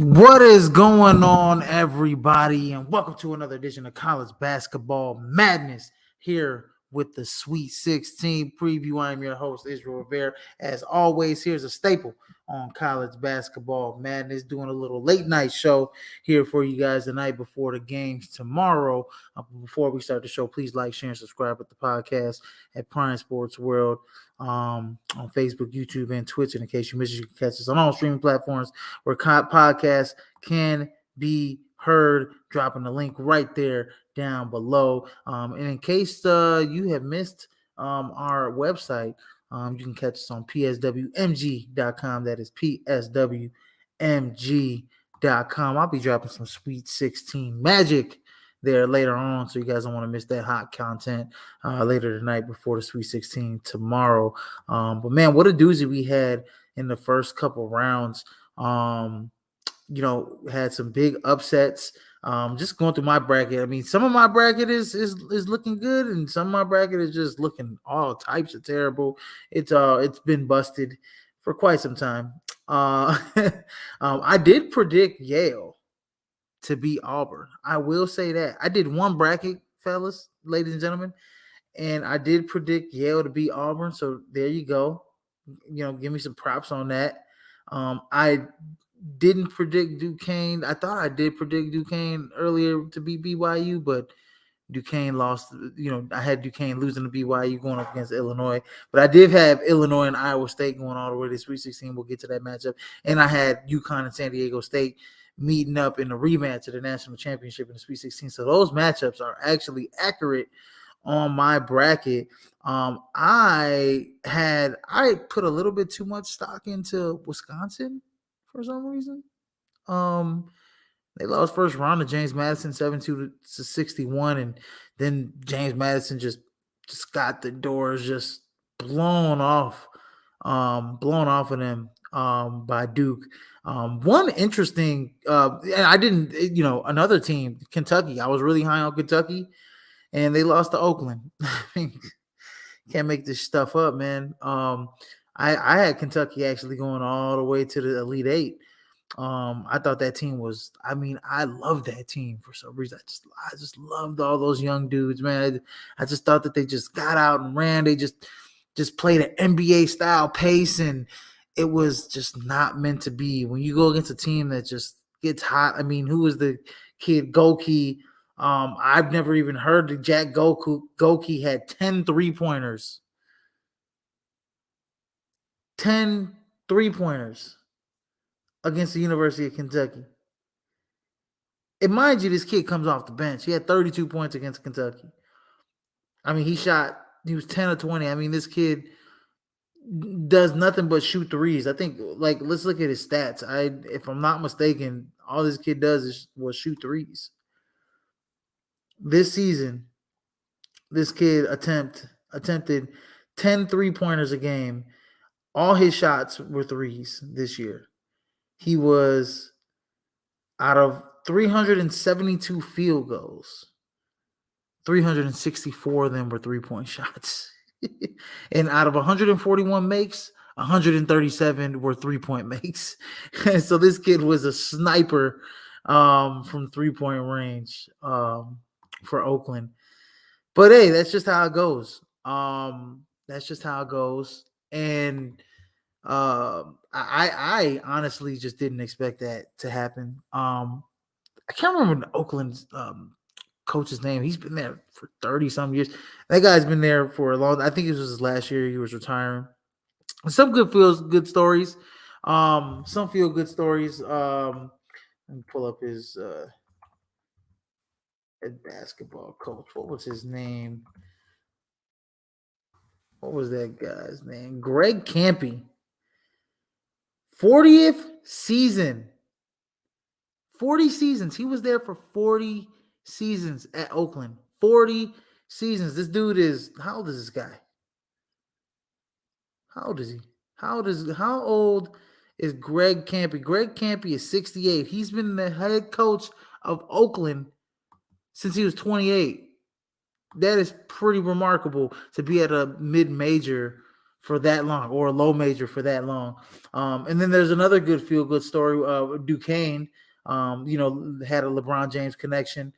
What is going on, everybody? And welcome to another edition of College Basketball Madness here with the Sweet 16 preview. I am your host, Israel Rivera. As always, here's a staple on College Basketball Madness, doing a little late night show here for you guys the night before the games tomorrow. Before we start the show, please like, share, and subscribe with the podcast at Prime Sports World on Facebook, YouTube, and Twitch. And in case you missed it, you can catch us on all streaming platforms where podcasts can be heard. Dropping the link right there down below. And in case you have missed our website, you can catch us on PSWMG.com. That is PSWMG.com. I'll be dropping some Sweet 16 magic there later on, so you guys don't want to miss that hot content later tonight before the Sweet 16 tomorrow. But man, what a doozy we had in the first couple rounds. Had some big upsets. Just going through my bracket. I mean, some of my bracket is looking good, and some of my bracket is just looking all types of terrible. It's been busted for quite some time. I did predict Yale to beat Auburn. I will say that. I did one bracket, fellas, ladies and gentlemen, and I did predict Yale to beat Auburn. So there you go. Give me some props on that. I didn't predict Duquesne. I thought I did predict Duquesne earlier to beat BYU, but Duquesne lost. I had Duquesne losing to BYU going up against Illinois, but I did have Illinois and Iowa State going all the way to Sweet 16. We'll get to that matchup. And I had UConn and San Diego State meeting up in the rematch of the national championship in the Sweet 16. So those matchups are actually accurate on my bracket. I put a little bit too much stock into Wisconsin for some reason. They lost first round to James Madison 72-61, and then James Madison just got the doors just blown off of them by Duke. One interesting, and I didn't, another team, Kentucky. I was really high on Kentucky, and they lost to Oakland. Can't make this stuff up, man. I had Kentucky actually going all the way to the Elite Eight. I thought that team was, I love that team for some reason. I just loved all those young dudes, man. I just thought that they just got out and ran. They just played an NBA style pace, and it was just not meant to be. When you go against a team that just gets hot, who was the kid, Goki? I've never even heard that Jack Goki had 10 3-pointers. 10 3-pointers against the University of Kentucky. And mind you, this kid comes off the bench. He had 32 points against Kentucky. He was 10 or 20. This kid does nothing but shoot threes. I think, let's look at his stats. If I'm not mistaken, all this kid does was shoot threes. This season, this kid attempted 10 3-pointers a game. All his shots were threes this year. He was, out of 372 field goals, 364 of them were 3-point shots. And out of 141 makes, 137 were 3-point makes. And so this kid was a sniper from 3-point range for Oakland. But hey, that's just how it goes. And I honestly just didn't expect that to happen. I can't remember Oakland's coach's name. He's been there for 30-some years. That guy's been there for a long time. I think it was his last year he was retiring. Some good stories. Some feel good stories. Let me pull up his basketball coach. What was his name? What was that guy's name? Greg Campy. 40th season. 40 seasons. He was there for 40 seasons at Oakland. 40 seasons. This dude is, how old is this guy? How old is he? How old is Greg Campy? Greg Campy is 68. He's been the head coach of Oakland since he was 28. That is pretty remarkable to be at a mid-major for that long, or a low major for that long. And then there's another good feel good story. Duquesne, had a LeBron James connection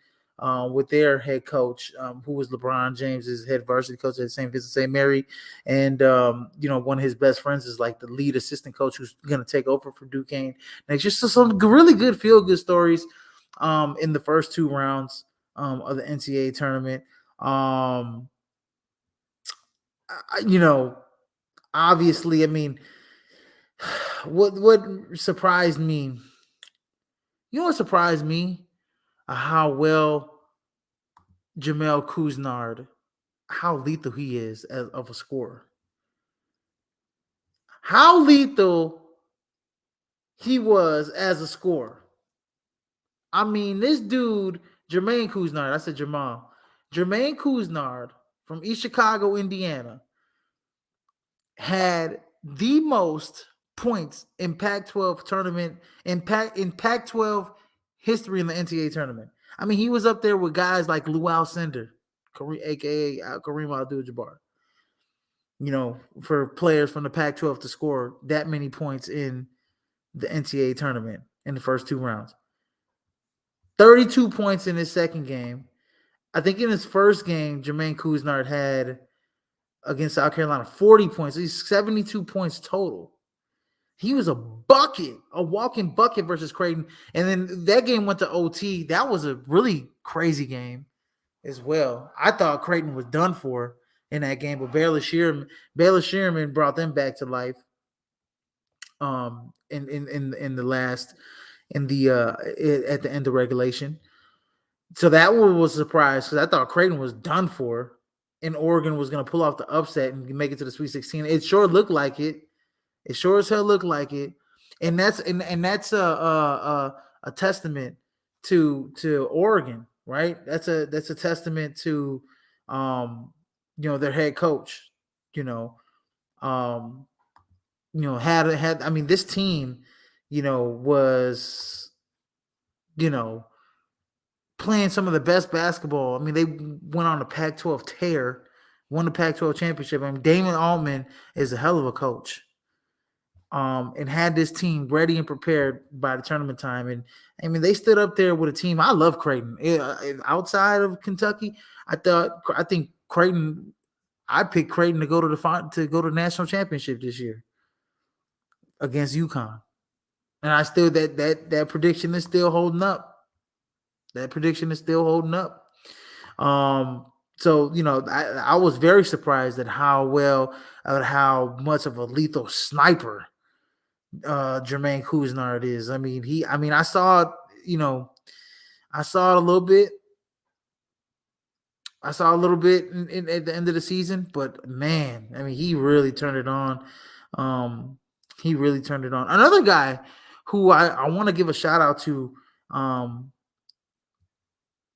with their head coach, who was LeBron James's head varsity coach at St. Mary, and one of his best friends is like the lead assistant coach who's going to take over for Duquesne. And it's just some really good feel good stories in the first two rounds of the NCAA tournament. You know, obviously, I mean, what surprised me, what surprised me? How well Jamel Kuznard, how lethal he is of a scorer. How lethal he was as a scorer. I mean, this dude, Jermaine Kuznard, I said Jamal. Jermaine Kuznard from East Chicago, Indiana, had the most points in Pac-12 tournament, in Pac-12 history in the NCAA tournament. I mean, he was up there with guys like Lou Alcindor, aka Kareem Abdul-Jabbar. For players from the Pac-12 to score that many points in the NCAA tournament in the first two rounds. 32 points in his second game. I think in his first game, Jermaine Kuznard had against South Carolina 40 points. He's 72 points total. He was a bucket, a walking bucket versus Creighton. And then that game went to OT. That was a really crazy game as well. I thought Creighton was done for in that game, but Baylor Shearman brought them back to life. In the last at the end of regulation. So that one was a surprise because I thought Creighton was done for, and Oregon was going to pull off the upset and make it to the Sweet 16. It sure looked like it. It sure as hell looked like it, and that's a testament to Oregon, right? That's a testament to their head coach. Had I mean, this team, was playing some of the best basketball. I mean, they went on a Pac-12 tear, won the Pac-12 championship. I mean, Damon Altman is a hell of a coach. And had this team ready and prepared by the tournament time. And I mean, they stood up there with a team. I love Creighton. Outside of Kentucky, I think Creighton. I picked Creighton to go to the national championship this year against UConn, and I still that prediction is still holding up. That prediction is still holding up. So I was very surprised at how much of a lethal sniper Jermaine Kuznard is. I mean, I saw it, a little bit. I saw a little bit at the end of the season, but man, I mean, he really turned it on. He really turned it on. Another guy who I want to give a shout out to.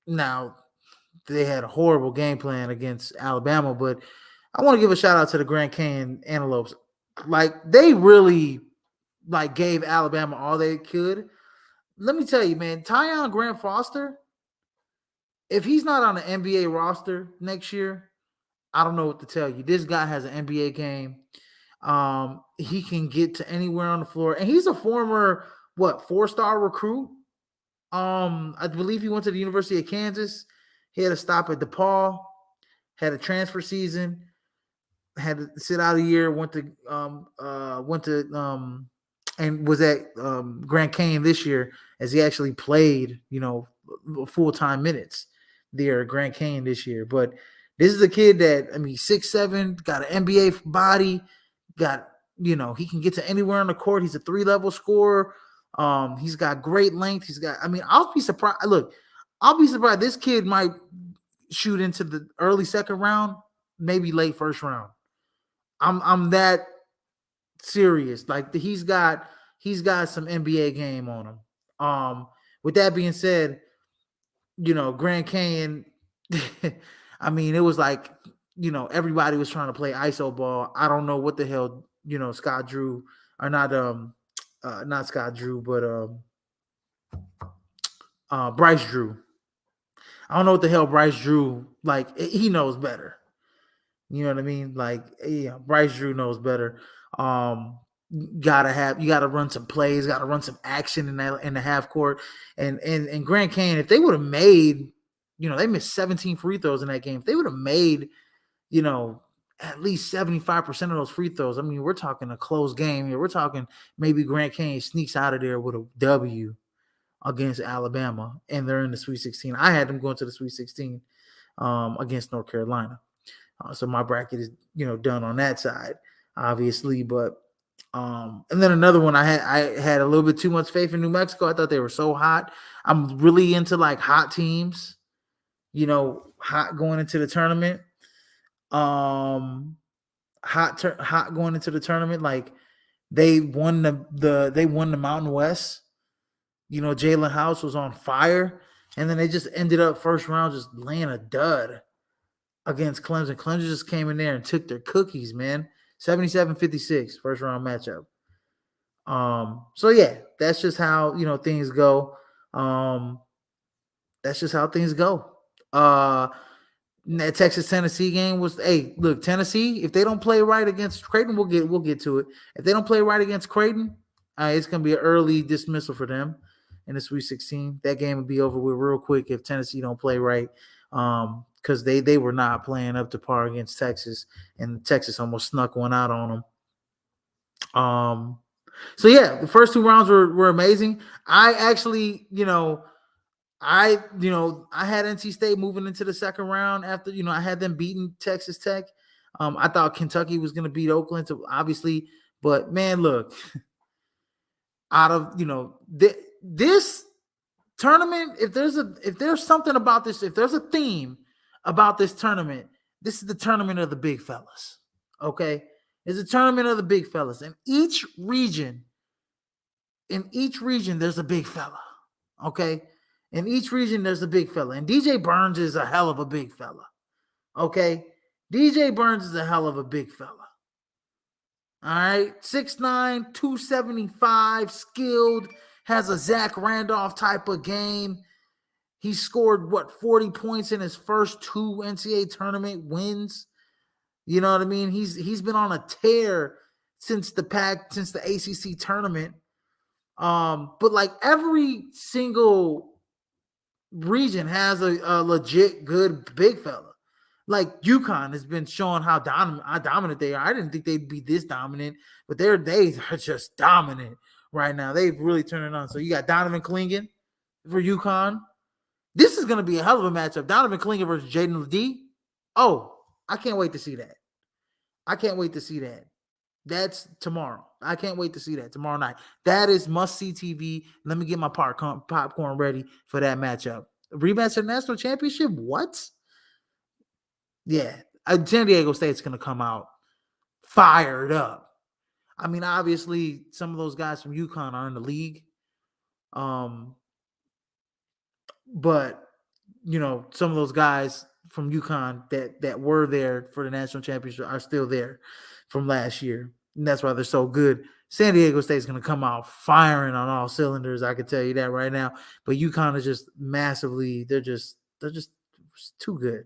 Now they had a horrible game plan against Alabama, but I want to give a shout out to the Grand Canyon Antelopes. Like, they really gave Alabama all they could. Let me tell you, man, Tyon Grant Foster, if he's not on the NBA roster next year, I don't know what to tell you. This guy has an NBA game. He can get to anywhere on the floor, and he's a former 4-star recruit. I believe he went to the University of Kansas. He had a stop at DePaul, had a transfer season, had to sit out a year, went to and was at Grand Canyon this year as he actually played, full-time minutes there at Grand Canyon this year. But this is a kid that, 6'7", got an NBA body, he can get to anywhere on the court. He's a 3-level scorer. He's got great length. I'll be surprised. Look, I'll be surprised. This kid might shoot into the early second round, maybe late first round. I'm that serious. Like, he's got some NBA game on him. With that being said, Grand Canyon, it was like, everybody was trying to play ISO ball. I don't know what the hell, Scott Drew, or not Scott Drew, but Bryce Drew. I don't know what the hell Bryce Drew, he knows better. You know what I mean? Like, yeah, Bryce Drew knows better. Um, you gotta run some plays, gotta run some action in the half court. And Grand Canyon, if they would have made, they missed 17 free throws in that game. If they would have made, you know, at least 75% of those free throws, I mean, we're talking a close game here. We're talking maybe Grand Canyon sneaks out of there with a W against Alabama, and they're in the Sweet 16. I had them going to the Sweet 16 against North Carolina. So my bracket is, done on that side, obviously. But and then another one, I had a little bit too much faith in New Mexico. I thought they were so hot. I'm really into like hot teams, hot going into the tournament. Hot going into the tournament. Like they won the Mountain West. Jalen House was on fire, and then they just ended up first round just laying a dud against Clemson. Clemson just came in there and took their cookies, man. 77-56, first round matchup. So yeah, that's just how things go. That's just how things go. That Texas Tennessee game was, hey, look, Tennessee, if they don't play right against Creighton, we'll get to it. If they don't play right against Creighton, it's gonna be an early dismissal for them in the Sweet 16. That game would be over with real quick if Tennessee don't play right. Because they were not playing up to par against Texas, and Texas almost snuck one out on them. So yeah, the first two rounds were amazing. I actually, I had NC State moving into the second round after, I had them beating Texas Tech. I thought Kentucky was going to beat Oakland, so obviously, but man, look, out of this tournament, if there's something about this, if there's a theme about this tournament, this is the tournament of the big fellas. Okay, it's a tournament of the big fellas. In each region, there's a big fella. Okay. In each region, there's a big fella. And DJ Burns is a hell of a big fella. Okay? DJ Burns is a hell of a big fella. All right? 6'9", 275, skilled, has a Zach Randolph type of game. He scored, 40 points in his first two NCAA tournament wins. You know what I mean? He's been on a tear since the ACC tournament. But like every single region has a legit good big fella. Like UConn has been showing how dominant they are. I didn't think they'd be this dominant, but they are just dominant right now. They've really turned it on. So you got Donovan Clingan for UConn. This is going to be a hell of a matchup. Donovan Clingan versus Jaden Ledee. Oh, I can't wait to see that. That's tomorrow. I can't wait to see that tomorrow night. That is must-see TV. Let me get my popcorn ready for that matchup. Rematch of the national championship? What? Yeah. San Diego State's going to come out fired up. I mean, obviously, some of those guys from UConn are in the league. But, some of those guys from UConn that were there for the national championship are still there from last year. And that's why they're so good. San Diego State's going to come out firing on all cylinders. I can tell you that right now. But UConn is just massively, they're just too good.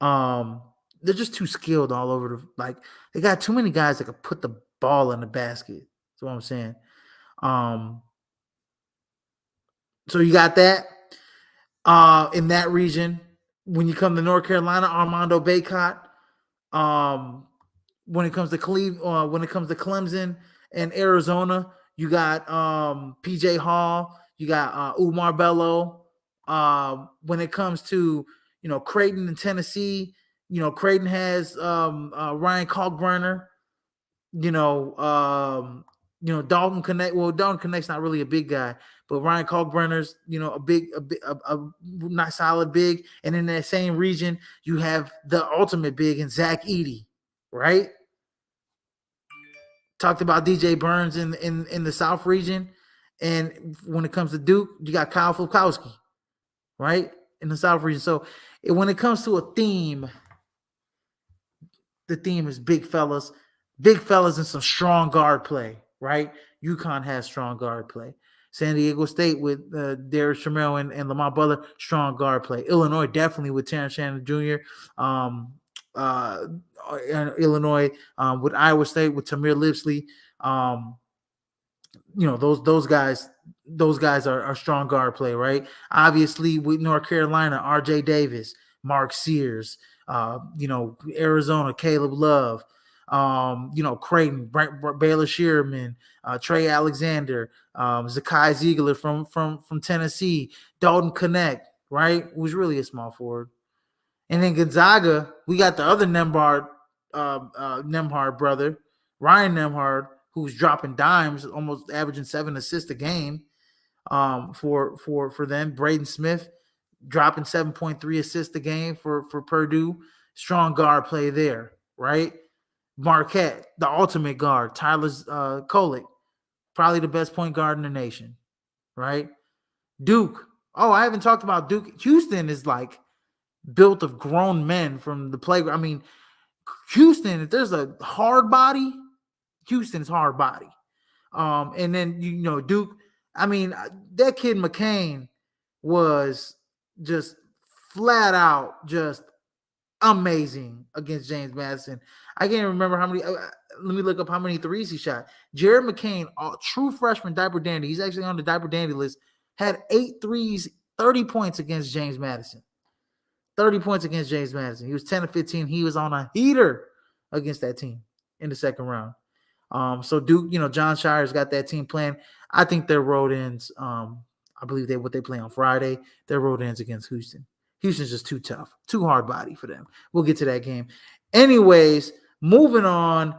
They're just too skilled all over they got too many guys that could put the ball in the basket. That's what I'm saying. So you got that. In that region, when you come to North Carolina, Armando Bacot. When it comes to Clemson and Arizona, you got PJ Hall, you got Umar Bello. When it comes to Creighton and Tennessee, Creighton has Ryan Kalkbrenner. Dalton Connect. Well, Dalton Connect's not really a big guy, but Ryan Kalkbrenner's, a nice solid big. And in that same region, you have the ultimate big in Zach Edey, right? Talked about DJ Burns in the South region. And when it comes to Duke, you got Kyle Fulkowski, right? In the South region. So when it comes to a theme, the theme is big fellas and some strong guard play, right? UConn has strong guard play. San Diego State with Darius Trammell and Lamont Butler, strong guard play. Illinois definitely with Terrence Shannon Jr. uh, Illinois, with Iowa State with Tamir Lipsley. Um, those guys are strong guard play, right? Obviously, with North Carolina, R.J. Davis, Mark Sears, Arizona, Caleb Love, Creighton, Baylor Shearman, Trey Alexander, Zakai Ziegler from Tennessee, Dalton Connect, right? Who's really a small forward. And then Gonzaga, we got the other Nemhard brother, Ryan Nemhard, who's dropping dimes, almost averaging 7 assists a game for them. Braden Smith dropping 7.3 assists a game for Purdue. Strong guard play there, right? Marquette, the ultimate guard, Tyler Kolek, probably the best point guard in the nation, right? Duke. Oh, I haven't talked about Duke. Houston is like built of grown men from the playground. I mean, Houston, if there's a hard body, Houston's hard body. And then, Duke, I mean, that kid McCain was just flat out just amazing against James Madison. I can't remember how many. Let me look up how many threes he shot. Jared McCain, true freshman diaper dandy. He's actually on the diaper dandy list. Had 8 threes, 30 points against James Madison. 30 points against James Madison. He was 10 to 15. He was on a heater against that team in the second round. So Duke, John Shire's got that team playing. I think their road ends. I believe what they play on Friday. Their road ends against Houston. Houston's just too tough, too hard body for them. We'll get to that game. Anyways, moving on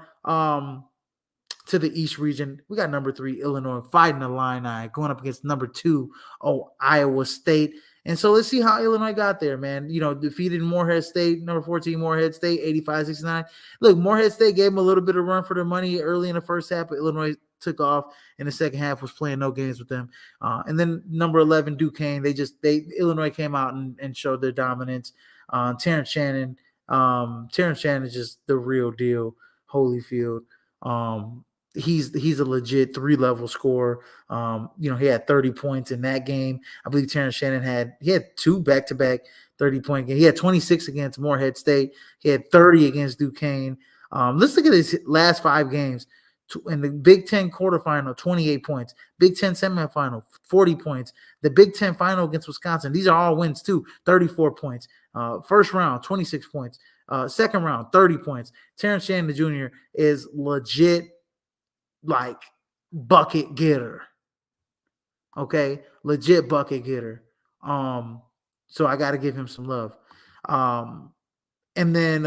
to the East region, we got number 3 Illinois fighting the Illini, going up against number 2 Iowa State. And so let's see how Illinois got there, man. Defeated Morehead State, number 14 Morehead State, 85-69. Look, Morehead State gave them a little bit of run for their money early in the first half, but Illinois took off in the second half, was playing no games with them. And then number 11 Duquesne, Illinois came out and showed their dominance. Terrence Shannon is just the real deal. Holyfield. He's a legit 3-level scorer. He had 30 points in that game. I believe Terrence Shannon had 2 back-to-back 30-point games. He had 26 against Morehead State. He had 30 against Duquesne. Let's look at his last 5 games. In the Big Ten quarterfinal, 28 points. Big Ten semifinal, 40 points. The Big Ten final against Wisconsin, these are all wins too, 34 points. First round, 26 points. Second round, 30 points. Terrence Shannon Jr. is legit like bucket getter. Okay, legit bucket getter. So I got to give him some love. And then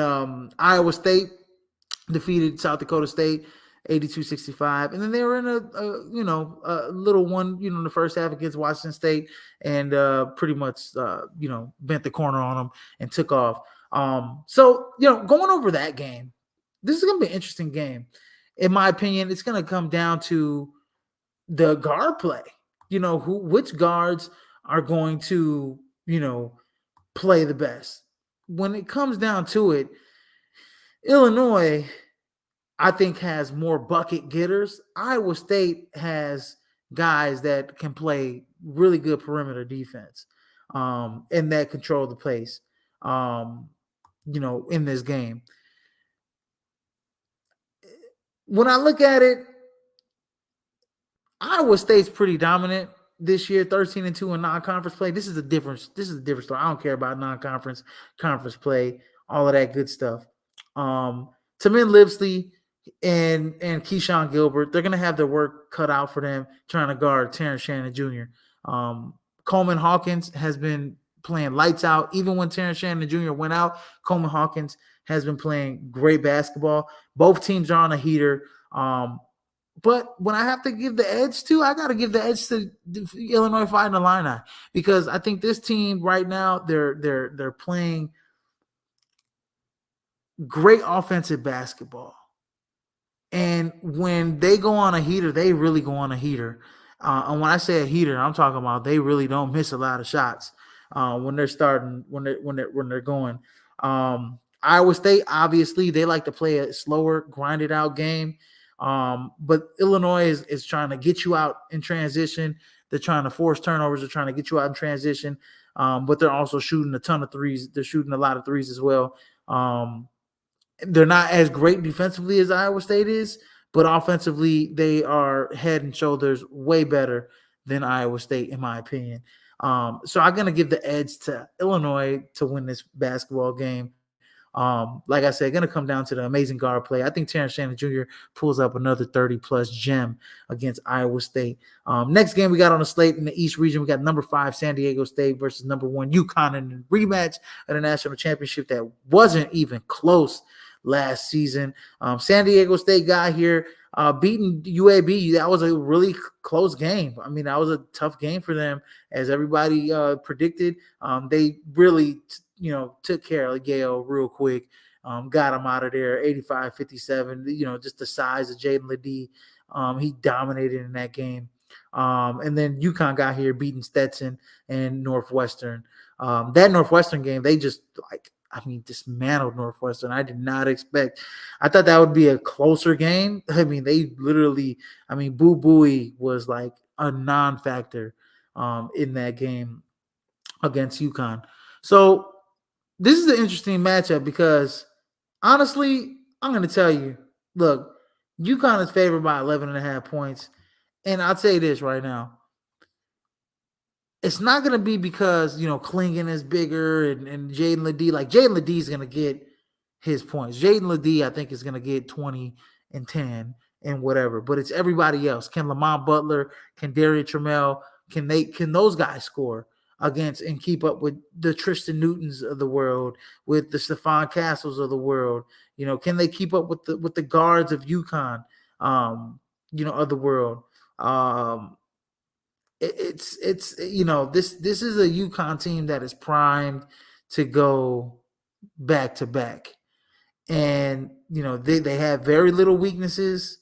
Iowa State defeated South Dakota State 82-65, and then they were in a little one, in the first half against Washington State, and pretty much bent the corner on them and took off. So going over that game, this is gonna be an interesting game. In my opinion, it's going to come down to the guard play. Which guards are going to, play the best. When it comes down to it, Illinois, I think, has more bucket getters. Iowa State has guys that can play really good perimeter defense, and that control the pace, in this game. When I look at it, Iowa State's pretty dominant this year, 13-2 in non-conference play. This is a different story. I don't care about non-conference, conference play, all of that good stuff. Tamir Lipsley and Keyshawn Gilbert, they're going to have their work cut out for them trying to guard Terrence Shannon Jr. Coleman Hawkins has been playing lights out. Even when Terrence Shannon Jr. went out, Coleman Hawkins has been playing great basketball. Both teams are on a heater. But when I have to give the edge to, I got to give the edge to Illinois Fighting Illini, because I think this team right now, they're playing great offensive basketball. And when they go on a heater, they really go on a heater. And when I say a heater, I'm talking about they really don't miss a lot of shots when they're starting, when they're going. Iowa State, obviously, they like to play a slower, grinded out game. But Illinois is trying to get you out in transition. They're trying to force turnovers. They're trying to get you out in transition. But they're also shooting a ton of threes. They're shooting a lot of threes as well. They're not as great defensively as Iowa State is, but offensively they are head and shoulders way better than Iowa State, in my opinion. So I'm gonna give the edge to Illinois to win this basketball game. Like I said, going to come down to the amazing guard play. I think Terrence Shannon Jr. pulls up another 30-plus gem against Iowa State. Next game we got on the slate in the East region, we got number 5 San Diego State versus number 1 UConn in the rematch of the national championship that wasn't even close last season. San Diego State got here beating UAB. That was a really close game. I mean, that was a tough game for them, as everybody predicted. They really took care of Yale real quick, got him out of there 85-57. Just the size of Jaden Ledee. He dominated in that game. And then UConn got here beating Stetson and Northwestern. That Northwestern game, they just dismantled Northwestern. I did not expect. I thought that would be a closer game. I mean, they literally, Boo Buie was like a non-factor in that game against UConn. So this is an interesting matchup because, honestly, I'm going to tell you, look, UConn is favored by 11.5 points. And I'll tell you this right now. It's not going to be because, Klingon is bigger and Jaden Ledee. Like, Jaden Ledee is going to get his points. Jaden Ledee, I think, is going to get 20 and 10 and whatever. But it's everybody else. Can Lamont Butler, can Darius Trammell, can those guys score against and keep up with the Tristan Newtons of the world, with the Stephon Castles of the world? Can they keep up with the guards of UConn, of the world? This is a UConn team that is primed to go back to back, and they have very little weaknesses.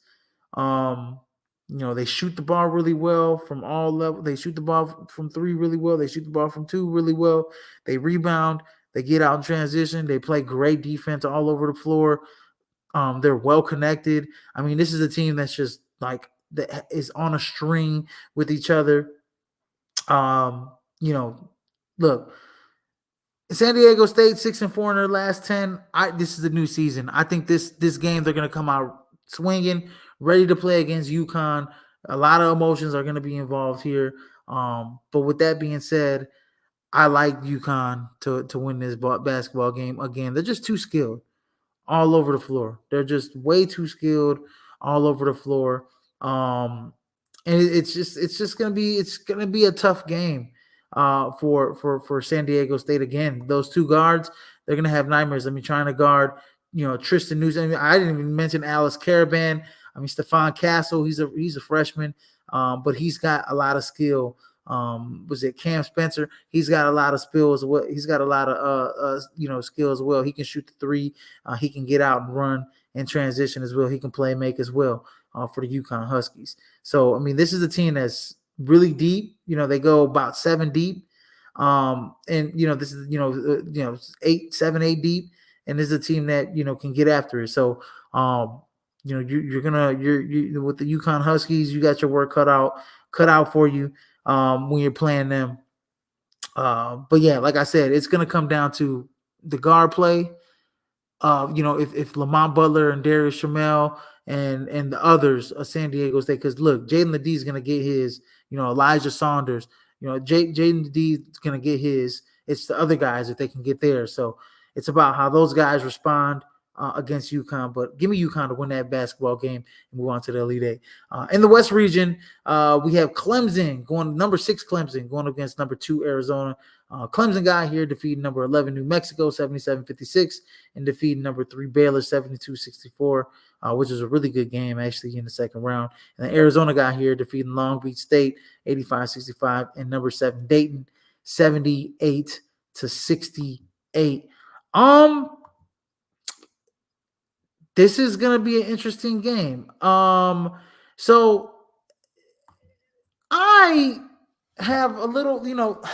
They shoot the ball really well from all levels. They shoot the ball from 3 really well. They shoot the ball from 2 really well. They rebound. They get out in transition. They play great defense all over the floor. They're well connected. This is a team that's just like that is on a string with each other. Look, San Diego State 6-4 in their last 10. This is a new season. I think this game they're going to come out swinging, ready to play against UConn. A lot of emotions are going to be involved here. But with that being said, I like UConn to win this basketball game. Again, they're just too skilled all over the floor. They're just way too skilled all over the floor. And it's just gonna be a tough game for San Diego State. Again, those 2 guards, they're gonna have nightmares. Trying to guard, Tristan Newton. I didn't even mention Alice Caravan. Stephon Castle, he's a freshman, but he's got a lot of skill. Was it Cam Spencer? He's got a lot of skills. He's got a lot of skills as well. He can shoot the 3. He can get out and run and transition as well. He can play make as well for the UConn Huskies. So this is a team that's really deep. They go about 7 deep, and this is 8 deep, and this is a team that can get after it. So you're with the UConn Huskies, you got your work cut out for you when you're playing them. But yeah, like I said, it's gonna come down to the guard play. If Lamont Butler and Darius Trammell and the others of San Diego State, because look, Jaden Ledee is gonna get his. Elijah Saunders. Jaden Ledee is gonna get his. It's the other guys if they can get there. So it's about how those guys respond against UConn. But give me UConn to win that basketball game and move on to the Elite Eight. In the West region, we have Clemson number 6 Clemson going against number 2 Arizona. Clemson got here defeating number 11 New Mexico 77-56 and defeating number 3 Baylor 72-64, which is a really good game actually in the second round. And then Arizona got here defeating Long Beach State 85-65 and number 7 Dayton 78-68. This is going to be an interesting game. So I have a little,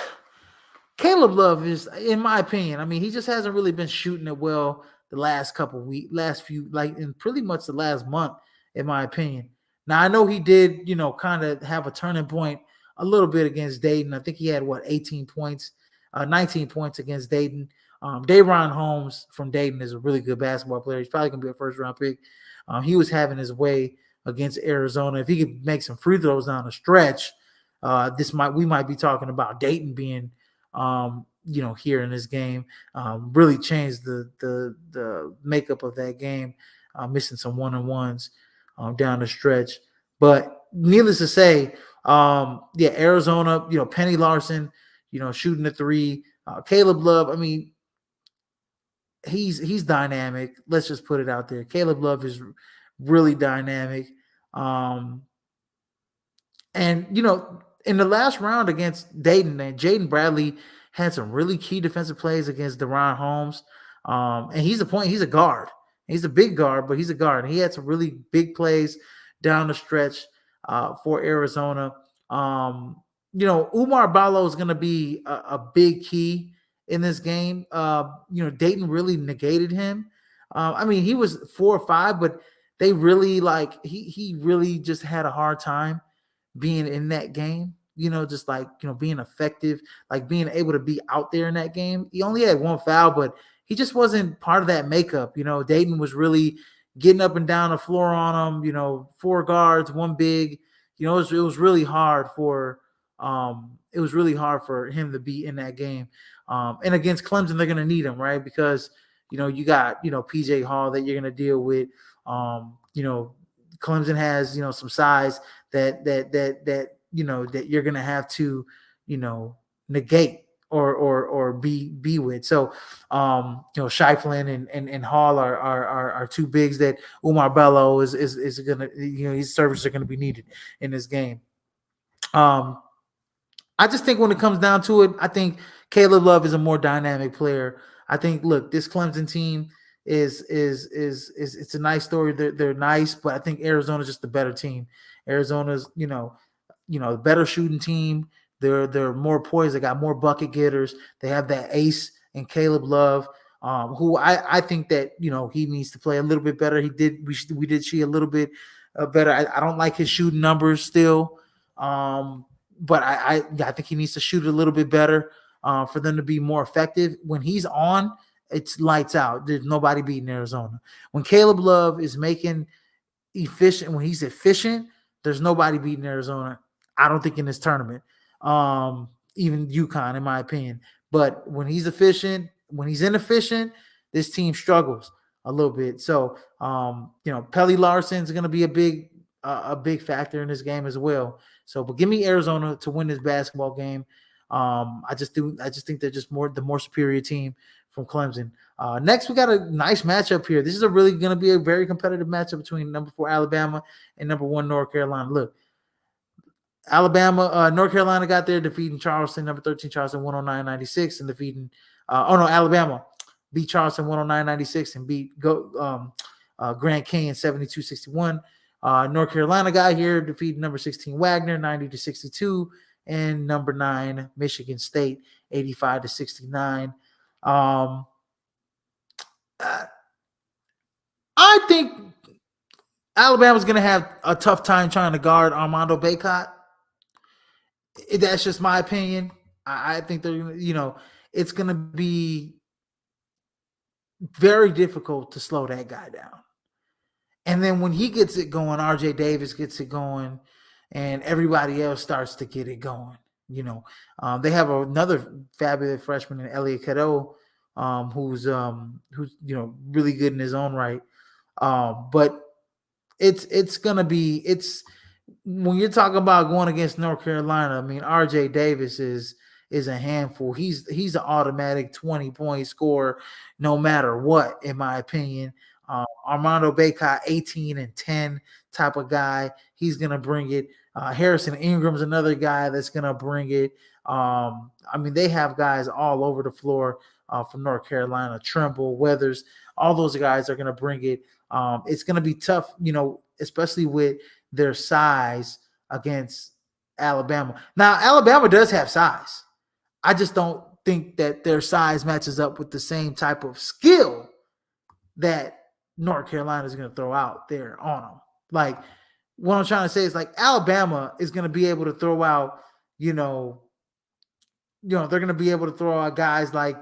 Caleb Love is, in my opinion, he just hasn't really been shooting it well the last couple of weeks, in pretty much the last month, in my opinion. Now, I know he did, kind of have a turning point a little bit against Dayton. I think he had, 18 points, 19 points against Dayton. Dayron Holmes from Dayton is a really good basketball player. He's probably going to be a first round pick. He was having his way against Arizona. If he could make some free throws down the stretch, we might be talking about Dayton being here in this game. Really changed the makeup of that game. Missing some 1-on-1s down the stretch, but needless to say, Arizona, Penny Larson, shooting the three. Caleb Love, I mean, he's dynamic. Let's just put it out there. Caleb Love is really dynamic. And in the last round against Dayton, and Jaden Bradley had some really key defensive plays against Deron Holmes. And he's a guard. He's a big guard, but he's a guard. And he had some really big plays down the stretch for Arizona. Umar Ballo is going to be a big key in this game. Dayton really negated him. He was 4 or 5, but they really he really just had a hard time being in that game, just being effective, being able to be out there in that game. He only had 1 foul, but he just wasn't part of that makeup. Dayton was really getting up and down the floor on him, 4 guards, 1 big. It was really hard for him to be in that game. And against Clemson, they're going to need him, right? Because, you got, PJ Hall that you're going to deal with. Clemson has, some size that you're going to have to, negate or be with. So, Shiflin and Hall are 2 bigs that Umar Bello is going to, his services are going to be needed in this game. I just think when it comes down to it, I think Caleb Love is a more dynamic player. I think, look, this Clemson team is it's a nice story. They're nice, but I think Arizona's just the better team. Arizona's, the better shooting team. They're more poised. They got more bucket getters. They have that ace and Caleb Love, who I think that he needs to play a little bit better. We did see a little bit better. I don't like his shooting numbers still, but I think he needs to shoot a little bit better for them to be more effective. When he's on, it's lights out. There's nobody beating Arizona. When Caleb Love is making efficient, when he's efficient, there's nobody beating Arizona. I don't think in this tournament, even UConn, in my opinion. But when he's efficient, when he's inefficient, this team struggles a little bit. So, Pelly Larson's going to be a big factor in this game as well. So, but give me Arizona to win this basketball game. I just think they're just the more superior team from Clemson. Next, we got a nice matchup here. This is really going to be a very competitive matchup between number 4 Alabama and number 1 North Carolina. Look, North Carolina got there defeating Charleston, number 13 Charleston 109-96, and defeating. Alabama beat Charleston 109-96 and beat Grand Canyon 72-61. North Carolina got here defeating number 16 Wagner 90-62, and number 9 Michigan State 85-69. I think Alabama's going to have a tough time trying to guard Armando Bacot. That's just my opinion. I think they're, it's going to be very difficult to slow that guy down. And then when he gets it going, RJ Davis gets it going, and everybody else starts to get it going. They have another fabulous freshman in Elliot Cadeau, who's really good in his own right. But it's gonna be when you're talking about going against North Carolina. I mean, RJ Davis is a handful. He's an automatic 20-point scorer, no matter what, in my opinion. Armando Bacot, 18 and 10 type of guy. He's gonna bring it. Harrison Ingram's another guy that's gonna bring it. They have guys all over the floor from North Carolina. Trimble, Weathers, all those guys are gonna bring it. It's gonna be tough, especially with their size against Alabama. Now, Alabama does have size. I just don't think that their size matches up with the same type of skill that North Carolina is going to throw out there on them. Like, what I'm trying to say is, Alabama is going to be able to throw out, they're going to be able to throw out guys like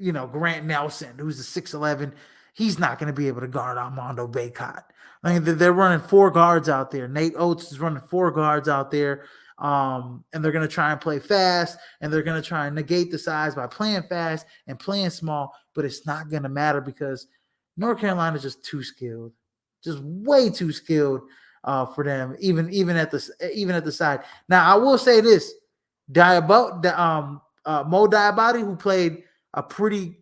Grant Nelson, who's a 6'11", he's not going to be able to guard Armando Bacot. I mean, they're running four guards out there. Nate Oates is running four guards out there. And they're going to try and play fast, and they're going to try and negate the size by playing fast and playing small, but it's not going to matter because North Carolina is just too skilled, just way too skilled for them, even at the side. Now, I will say this: Mo Diabate, who played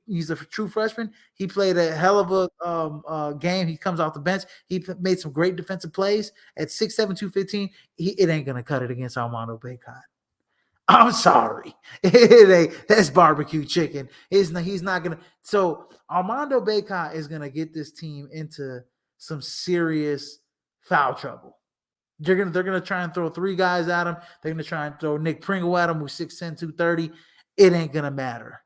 he's a true freshman. He played a hell of a game. He comes off the bench. He made some great defensive plays at 6'7", 215. It ain't gonna cut it against Armando Bacot. I'm sorry. It ain't. That's barbecue chicken. He's not gonna. So Armando Bacot is gonna get this team into some serious foul trouble. They're gonna try and throw three guys at him. They're gonna try and throw Nick Pringle at him, who's 6'10", 230. It ain't gonna matter.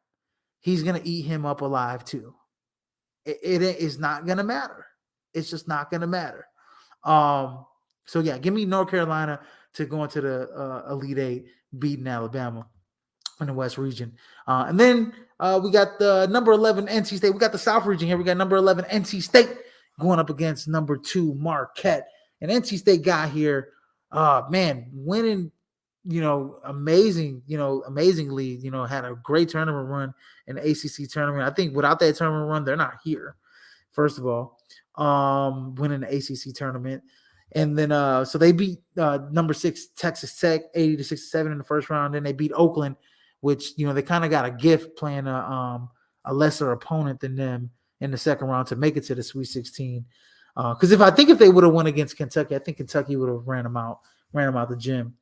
He's going to eat him up alive too. It is not going to matter. It's just not going to matter. So, yeah, give me North Carolina to go into the Elite Eight, beating Alabama in the West region. And then we got the number 11 NC State. We got the South region here. We got number 11 NC State going up against number 2 Marquette. And NC State got here, winning amazingly, had a great tournament run in the ACC tournament. I think without that tournament run, they're not here, first of all, winning the ACC tournament. And then, so they beat number 6 Texas Tech 80-67 in the first round. Then they beat Oakland, which, they kind of got a gift playing a lesser opponent than them in the second round to make it to the Sweet 16. Because if they would have won against Kentucky, I think Kentucky would have ran them out the gym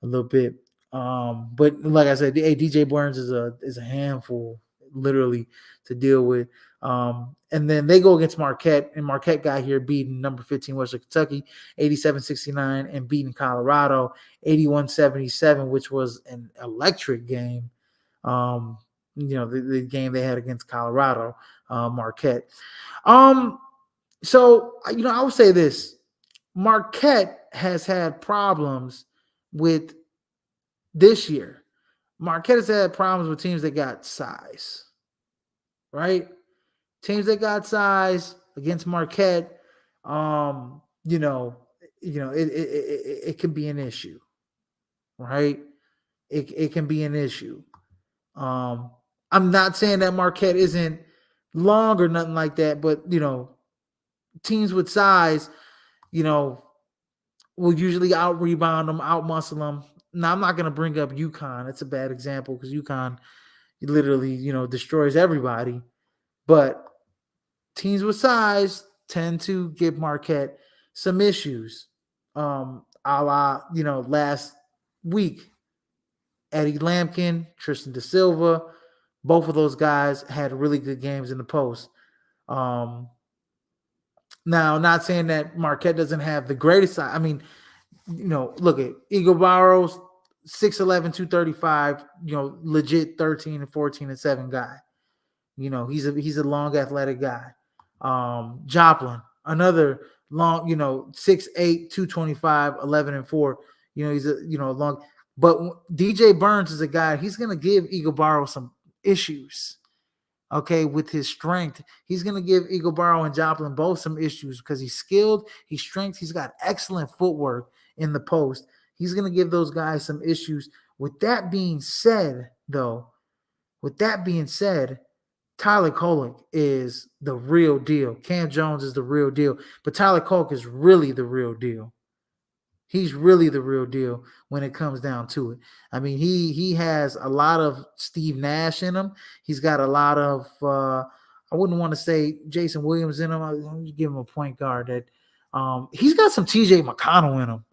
a little bit. But like I said, DJ Burns is a handful, literally, to deal with. And then they go against Marquette, and Marquette got here beating number 15 Western Kentucky 87-69 and beating Colorado 81-77, which was an electric game. The game they had against Colorado, Marquette. So I would say this: Marquette has had problems with this year. Marquette has had problems with teams that got size, right? Teams that got size against Marquette, it can be an issue, right? It can be an issue. I'm not saying that Marquette isn't long or nothing like that, but teams with size, will usually out rebound them, out muscle them. Now, I'm not going to bring up UConn. It's a bad example because UConn literally, destroys everybody. But teams with size tend to give Marquette some issues. A la, last week, Eddie Lampkin, Tristan Da Silva, both of those guys had really good games in the post. Now, not saying that Marquette doesn't have the greatest size. I mean, look at Igor Barros, 6'11", 235, legit 13 and 14 and 7 guy. He's a long athletic guy. Joplin, another long, 6'8", 225, 11 and 4. He's a long, but DJ Burns is a guy, he's gonna give Igor Barros some issues. Okay, with his strength, he's going to give Igor Barrow and Joplin both some issues because he's skilled, he's strength, he's got excellent footwork in the post. He's going to give those guys some issues. With that being said, Tyler Kolek is the real deal. Cam Jones is the real deal, but Tyler Kolek is really the real deal. He's really the real deal when it comes down to it. I mean, he has a lot of Steve Nash in him. He's got a lot of I wouldn't want to say Jason Williams in him. I'll give him a point guard that he's got some TJ McConnell in him.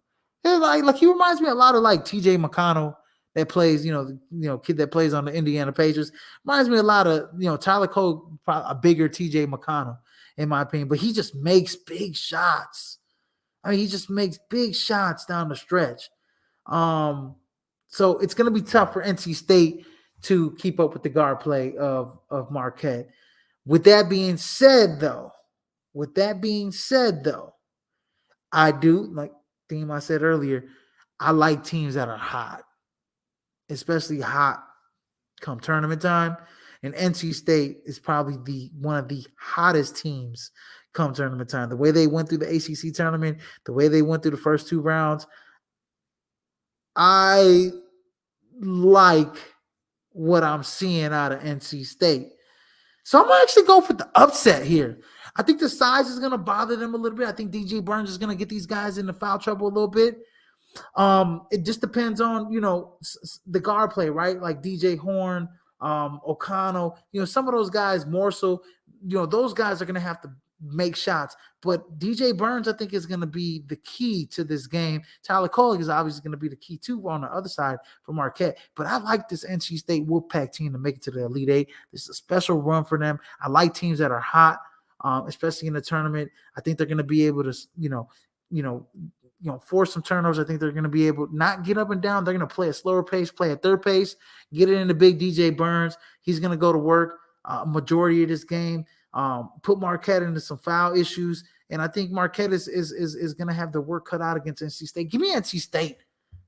Yeah, like he reminds me a lot of like TJ McConnell that plays, kid that plays on the Indiana Pacers. Reminds me a lot of, Tyler Cole, a bigger TJ McConnell, in my opinion. But he just makes big shots. I mean, he just makes big shots down the stretch. So it's going to be tough for NC State to keep up with the guard play of Marquette. With that being said, though, I do, like theme I said earlier, I like teams that are hot, especially hot come tournament time. And NC State is probably the one of the hottest teams come tournament time. The way they went through the ACC tournament, the way they went through the first 2 rounds, I like what I'm seeing out of NC State. So I'm gonna actually go for the upset here. I think the size is gonna bother them a little bit. I think DJ Burns is gonna get these guys into foul trouble a little bit. It just depends on the guard play, right? Like DJ Horn, O'Connell. Some of those guys more so. Those guys are gonna have to make shots. But DJ Burns, I think, is going to be the key to this game. Tyler Kolek is obviously going to be the key too on the other side for Marquette. But I like this NC State Wolfpack team to make it to the Elite Eight. This is a special run for them. I like teams that are hot, especially in the tournament. I think they're going to be able to, force some turnovers. I think they're going to be able to not get up and down. They're going to play a slower pace, play a third pace, get it into big DJ Burns. He's going to go to work majority of this game. Put Marquette into some foul issues, and I think Marquette is going to have the work cut out against NC State. Give me NC State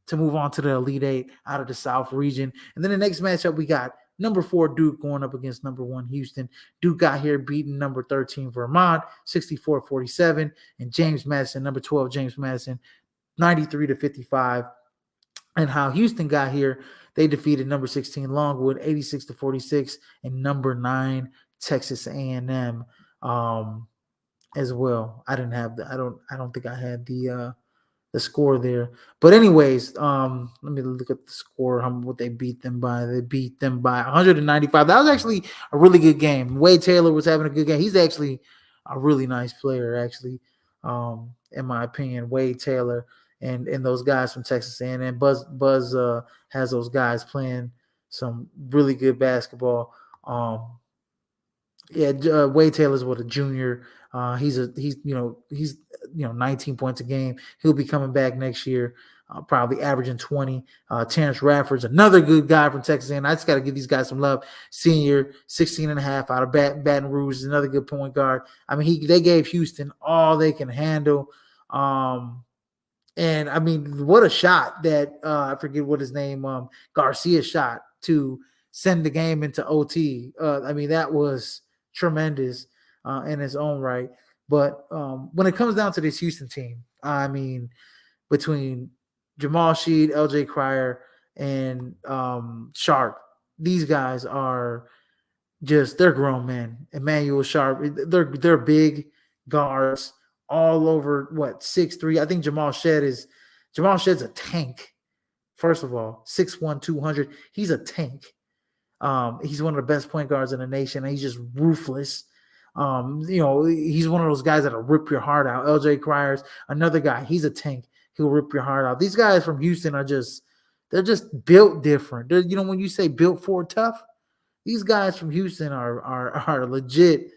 to move on to the Elite Eight out of the South region. And then the next matchup, we got number 4 Duke going up against number 1 Houston. Duke got here beating number 13 Vermont 64-47, and James Madison, number 12 James Madison, 93-55. And how Houston got here, they defeated number 16 Longwood 86-46, and number 9 Texas A&M as well. I don't think I had the score there. But anyways, let me look at the score, what they beat them by. They beat them by 195. That was actually a really good game. Wade Taylor was having a good game. He's actually a really nice player, actually, in my opinion. Wade Taylor and those guys from Texas A&M. Buzz has those guys playing some really good basketball. Wade Taylor's a junior. He's 19 points a game. He'll be coming back next year, probably averaging 20. Terrence Radford's another good guy from Texas A&M. I just got to give these guys some love. Senior, 16 and a half out of Baton Rouge, is another good point guard. I mean, they gave Houston all they can handle. And I mean, what a shot that I forget what his name, Garcia shot to send the game into OT. I mean, that was tremendous in its own right. But when it comes down to this Houston team, I mean, between Jamal Sheed, LJ Cryer, and Sharp, these guys are they're grown men. Emmanuel Sharp, they're big guards all over 6'3". I think Jamal Shead's a tank. First of all, 6'1", 200. He's a tank. He's one of the best point guards in the nation. And he's just ruthless. He's one of those guys that'll rip your heart out. LJ Cryer's another guy. He's a tank. He'll rip your heart out. These guys from Houston they're just built different. When you say built for tough, these guys from Houston are legit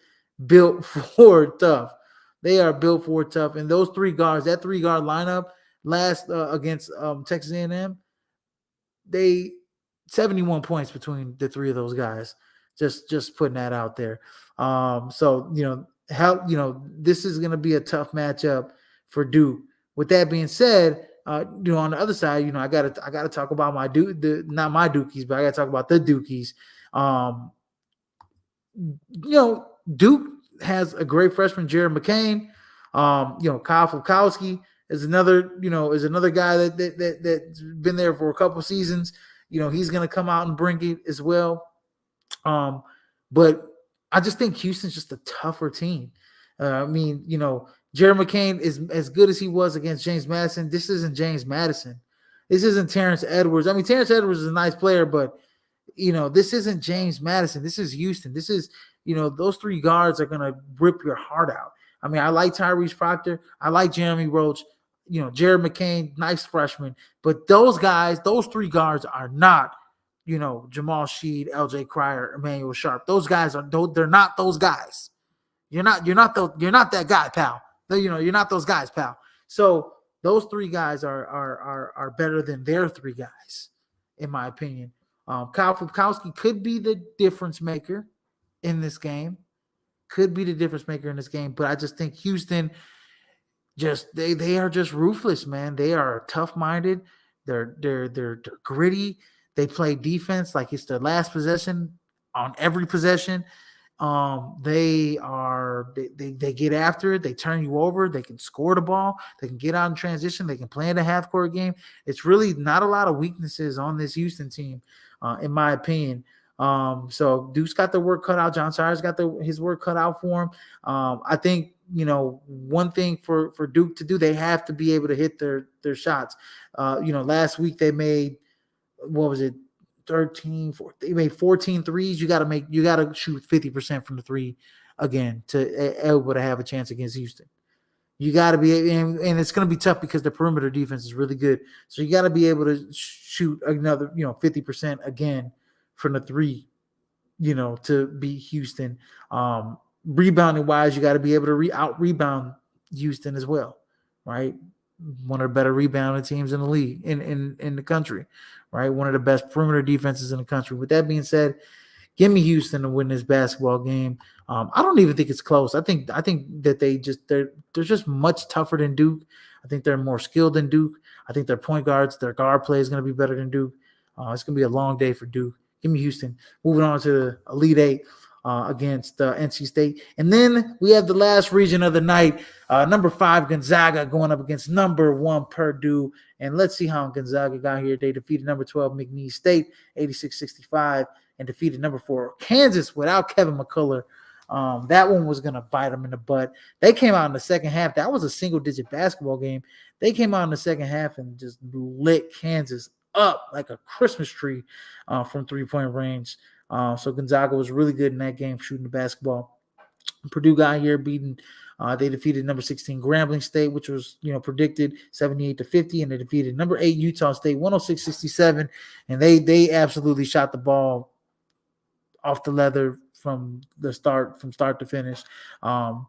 built for tough. They are built for tough. And those that 3-guard lineup last against Texas A&M, 71 points between the 3 of those guys. Just putting that out there. So this is going to be a tough matchup for Duke. With that being said, on the other side, I gotta talk about my not my Dukies, but I gotta talk about the Dukies. Duke has a great freshman, Jared McCain. Kyle Fulkowski is another guy that's been there for a couple seasons. He's going to come out and bring it as well. But I just think Houston's just a tougher team. Jared McCain is as good as he was against James Madison. This isn't James Madison. This isn't Terrence Edwards. I mean, Terrence Edwards is a nice player, but this isn't James Madison. This is Houston. This is, those 3 guards are going to rip your heart out. I mean, I like Tyrese Proctor. I like Jeremy Roach. Jared McCain, nice freshman. But those 3 guards are not, Jamal Sheed, LJ Cryer, Emmanuel Sharp. Those guys they're not those guys. You're not that guy, pal. You're not those guys, pal. So those 3 guys are better than their 3 guys, in my opinion. Kyle Fulkowski could be the difference maker in this game. But I just think Houston they are just ruthless, man. They are tough-minded. They're gritty. They play defense like it's their last possession on every possession. They get after it. They turn you over. They can score the ball. They can get out in transition. They can play in a half court game. It's really not a lot of weaknesses on this Houston team, in my opinion. So Duke's got their work cut out. John Sayers got his work cut out for him. I think one thing for Duke to do, they have to be able to hit their shots. Last week they made, what was it, 13, 14, they made 14 threes. You got to shoot 50% from the three again to able to have a chance against Houston. You got to be, and it's going to be tough because the perimeter defense is really good. So you got to be able to shoot another, 50% again from the three, to beat Houston. Rebounding wise, you got to be able to out rebound Houston as well, right? One of the better rebounding teams in the league, in the country, right? One of the best perimeter defenses in the country. With that being said, give me Houston to win this basketball game. I don't even think it's close. I think that they're just much tougher than Duke. I think they're more skilled than Duke. I think their point guards, their guard play is going to be better than Duke. It's going to be a long day for Duke. Give me Houston. Moving on to the Elite Eight against NC State. And then we have the last region of the night. Number 5, Gonzaga, going up against number 1, Purdue. And let's see how Gonzaga got here. They defeated number 12, McNeese State, 86-65, and defeated number 4, Kansas, without Kevin McCullough. That one was going to bite them in the butt. They came out in the second half. That was a single-digit basketball game. They came out in the second half and just lit Kansas up like a Christmas tree from three-point range. So Gonzaga was really good in that game shooting the basketball. Purdue got here beating. They defeated number 16 Grambling State, which was predicted, 78-50, and they defeated number 8 Utah State 106-67, and they absolutely shot the ball off the leather from start to finish. For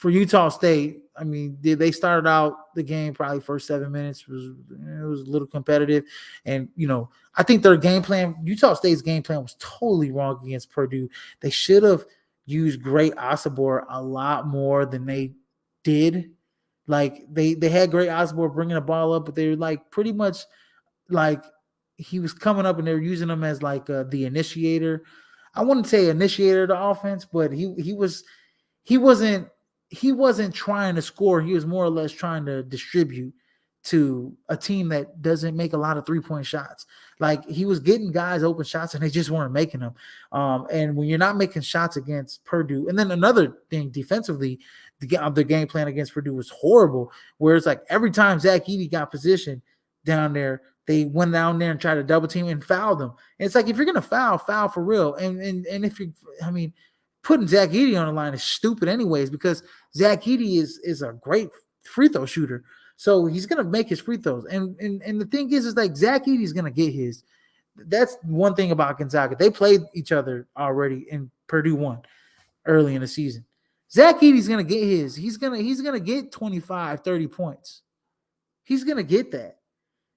Utah State, they started out the game probably first 7 minutes it was a little competitive, and I think their game plan, Utah State's game plan, was totally wrong against Purdue. They should have used Great Osobor a lot more than they did. Like they had Great Osobor bringing the ball up, but they were like pretty much like he was coming up and they were using him as like the initiator. I wouldn't say initiator of the offense, but he wasn't trying to score. He was more or less trying to distribute to a team that doesn't make a lot of three-point shots. Like he was getting guys open shots and they just weren't making them. And when you're not making shots against Purdue, and then another thing defensively, the game plan against Purdue was horrible, where it's like every time Zach Edey got positioned down there, they went down there and tried to double team and fouled them. And it's like, if you're going to foul for real. And if you, putting Zach Edey on the line is stupid anyways, because Zach Edey is a great free throw shooter. So he's going to make his free throws. And the thing is like Zach Edey is going to get his. That's one thing about Gonzaga. They played each other already, and Purdue won early in the season. Zach Edey's going to get his. He's going to get 25, 30 points. He's going to get that.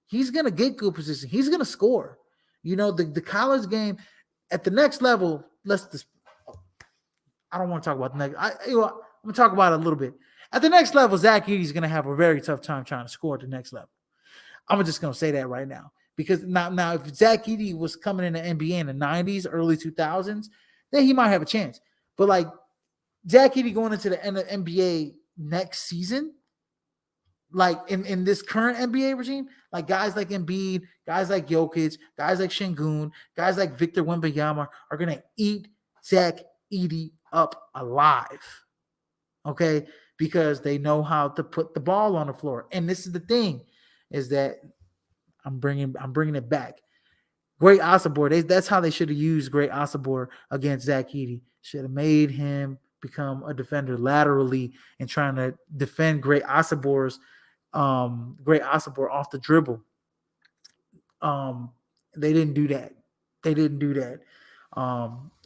He's going to get good position. He's going to score. The college game at the next level, I don't want to talk about the next. I'm going to talk about it a little bit. At the next level, Zach Edey's going to have a very tough time trying to score at the next level. I'm just going to say that right now. Because now if Zach Edey was coming in the NBA in the 90s, early 2000s, then he might have a chance. But like Zach Edey going into the NBA next season, like in this current NBA regime, like guys like Embiid, guys like Jokic, guys like Şengün, guys like Victor Wembanyama are going to eat Zach Edey up alive, okay? Because they know how to put the ball on the floor. And this is the thing, is that I'm bringing it back. Great Osobor, that's how they should have used Great Osobor against Zach Edey. Should have made him become a defender laterally and trying to defend Great Osobor off the dribble. They didn't do that.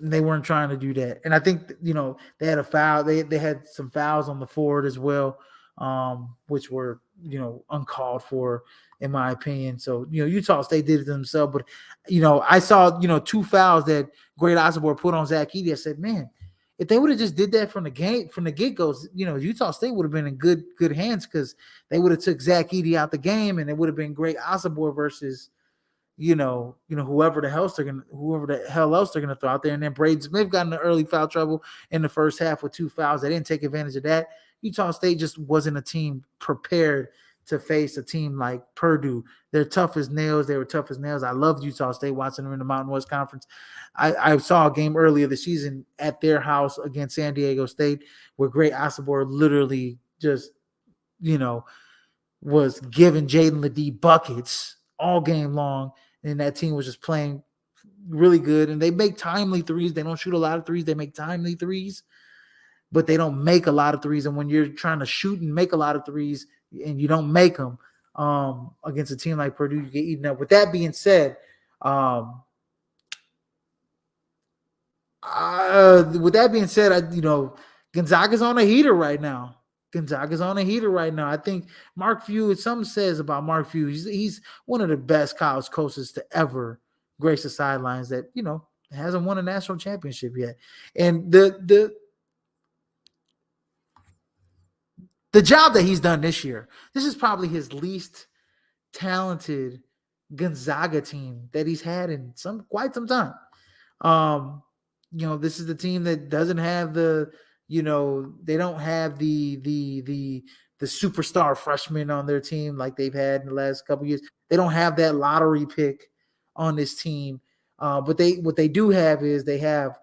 They weren't trying to do that. And I think, they had a foul. They had some fouls on the forward as well, which were, uncalled for, in my opinion. So, Utah State did it themselves. But, I saw, 2 fouls that Great Osobor put on Zach Edey. I said, man, if they would have just did that from the get-go, Utah State would have been in good hands, because they would have took Zach Edey out the game, and it would have been Great Osobor versus whoever the hell else they're gonna throw out there. And then Braden Smith got into early foul trouble in the first half with 2 fouls. They didn't take advantage of that. Utah State just wasn't a team prepared to face a team like Purdue. They're tough as nails. They were tough as nails. I loved Utah State watching them in the Mountain West Conference. I saw a game earlier this season at their house against San Diego State where Great Asabor literally just, was giving Jaden Ledee buckets all game long. And that team was just playing really good. And they make timely threes. They don't shoot a lot of threes. They make timely threes, but they don't make a lot of threes. And when you're trying to shoot and make a lot of threes and you don't make them against a team like Purdue, you get eaten up. With that being said, Gonzaga's on a heater right now. I think Mark Few, some says about Mark Few, he's one of the best college coaches to ever grace the sidelines that, hasn't won a national championship yet. And the job that he's done this year, this is probably his least talented Gonzaga team that he's had in quite some time. This is the team that doesn't have they don't have the superstar freshman on their team like they've had in the last couple of years. They don't have that lottery pick on this team. But what they do have is they have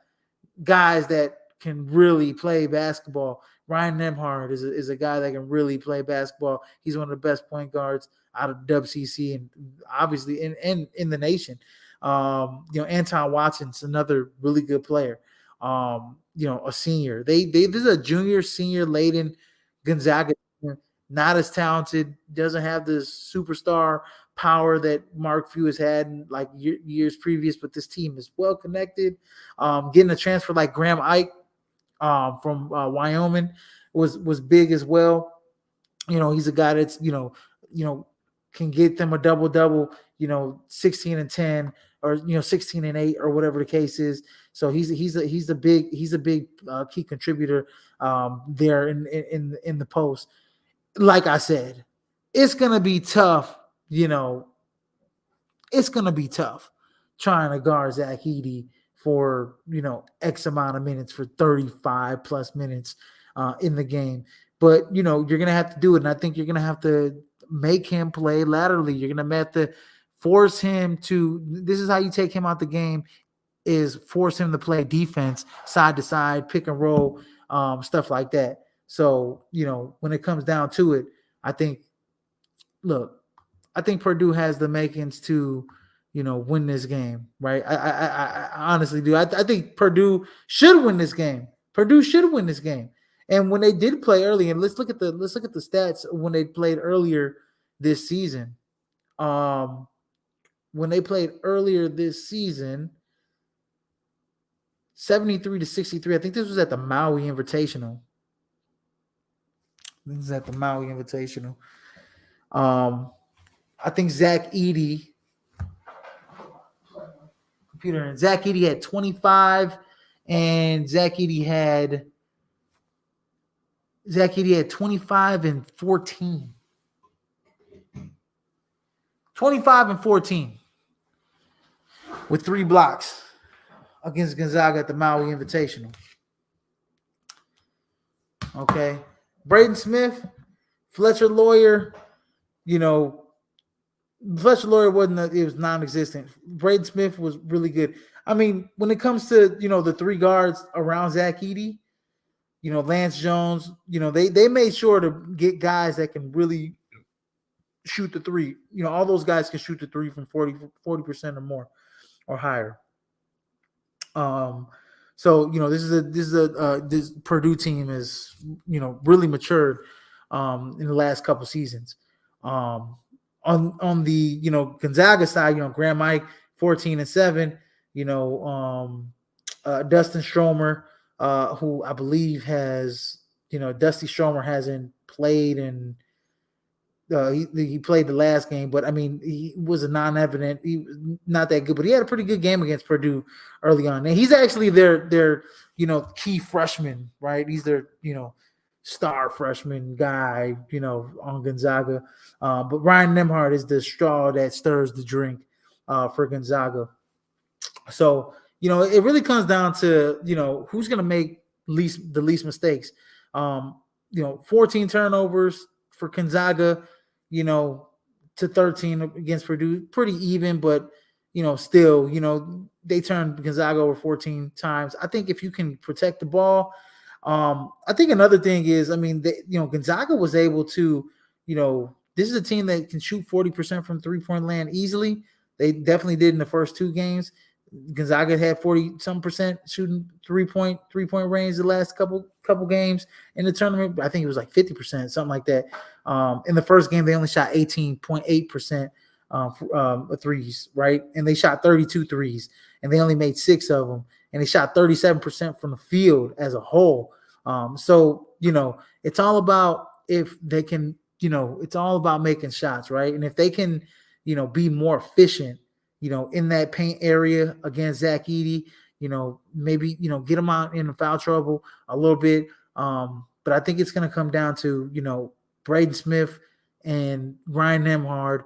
guys that can really play basketball. Ryan Nembhard is a guy that can really play basketball. He's one of the best point guards out of WCC and obviously in the nation. Anton Watson's another really good player. A senior. This is a junior, senior laden Gonzaga, not as talented, doesn't have the superstar power that Mark Few has had in like years previous, but this team is well connected. Getting a transfer like Graham Ike from Wyoming was big as well. He's a guy that's can get them a double, 16 and 10 or 16 and 8 or whatever the case is. So he's a big key contributor there in the post. Like I said, it's gonna be tough. It's gonna be tough trying to guard Zach Edey for X amount of minutes, for 35 plus minutes in the game. But you're gonna have to do it, and I think you're gonna have to make him play laterally. You're gonna have to force him to. This is how you take him out the game: is force him to play defense, side to side, pick and roll, stuff like that. So when it comes down to it, I think Purdue has the makings to win this game, right? I honestly do. I think Purdue should win this game. And when they did play early, and let's look at the stats when they played earlier this season. When they played earlier this season, 73-63. I think this was at the Maui Invitational. I think Zach Edey had 25, and Zach Edey had 25 and 14. 25 and 14 with 3 blocks against Gonzaga at the Maui Invitational. Okay. Braden Smith, Fletcher Lawyer, Fletcher Lawyer it was non-existent. Braden Smith was really good. I mean, when it comes to, the 3 guards around Zach Edey, Lance Jones, they made sure to get guys that can really shoot the 3. All those guys can shoot the 3 from 40% or more or higher. So this Purdue team is really matured in the last couple seasons. On the Gonzaga side, Graham Mike 14 and 7. Dustin Stromer, who I believe has Dusty Stromer hasn't played in. He played the last game, but I mean, he was a non-evident. He was not that good, but he had a pretty good game against Purdue early on. And he's actually their key freshman, right? He's their star freshman guy, on Gonzaga. But Ryan Nembhard is the straw that stirs the drink for Gonzaga. So, it really comes down to, who's going to make the least mistakes. 14 turnovers for Gonzaga, to 13 against Purdue, pretty even, but, still, they turned Gonzaga over 14 times. I think if you can protect the ball, I think another thing is, Gonzaga was able to, this is a team that can shoot 40% from 3-point land easily. They definitely did in the first two games. Gonzaga had 40-some% shooting three-point range the last couple games in the tournament. I think it was like 50%, something like that. In the first game, they only shot 18.8% threes, right? And they shot 32 threes, and they only made 6 of them. And they shot 37% from the field as a whole. So, it's all about if they can, it's all about making shots, right? And if they can, be more efficient, in that paint area against Zach Edey, maybe, get him out in foul trouble a little bit. But I think it's going to come down to, Braden Smith and Ryan Nembhard.